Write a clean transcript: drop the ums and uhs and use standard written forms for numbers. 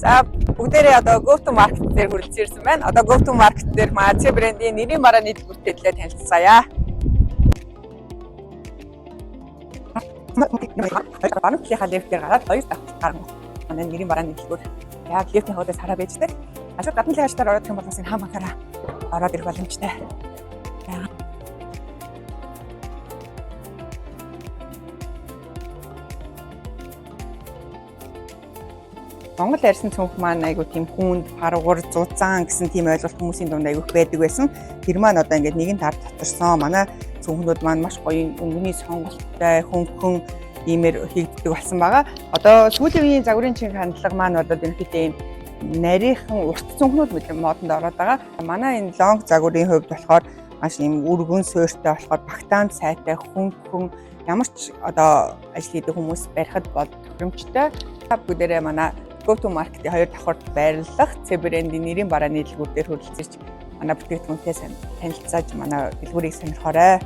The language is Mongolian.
За бүгдээрээ одоо Go to Market дээр хүрэлцэн ирсэн байна. Одоо Go to Market дээр Maze брендийн нэрийн барааны дэлгүүртэй төлөө танилцгаая. Банкийнхаа лифтээр гараад 2 давхар гарна. Манай нэрийн барааны дэлгүүр. Яг лифтийн хуудас хараа байждаг. Ажил гадны лааштай ороод ирэх юм бол бас энэ хамаараа ороод ирэх боломжтой. Монгол арьсан цүнх маань айгу тийм хүнд, паргуур, зузаан гэсэн тийм ойлголт хүмүүсийн дунд айгу байдаг байсан. Тэр маань одоо ингээд нэгэн тар татарсан. Манай цүнхнүүд маань маш гоё өнгөний сонголттой, хөнгөн иймэр хийгддэг болсон байгаа. Одоо сүүлийн үеийн загварын чиг хандлага маань одоо ерөнхийдөө ийм нарийнхан урт цүнхнүүд мэдээ модонд ороод байгаа. Манай энэ лонг загварын хувьд болохоор маш ийм өргөн суурьтай болохоор багтаан сайтай, хөнгөн ямар ч одоо ажил хийдэг хүмүүс барихад бол тохиромжтой. Бүгдээрээ манай Go to Market-ийн 2 давхарт байрлах брендийн нэрийн барааны дэлгүүр дээр хүрэлцэж манай бүтээгдэхүүнтэй танилцааж манай дэлгүүрийг сонирхоорой.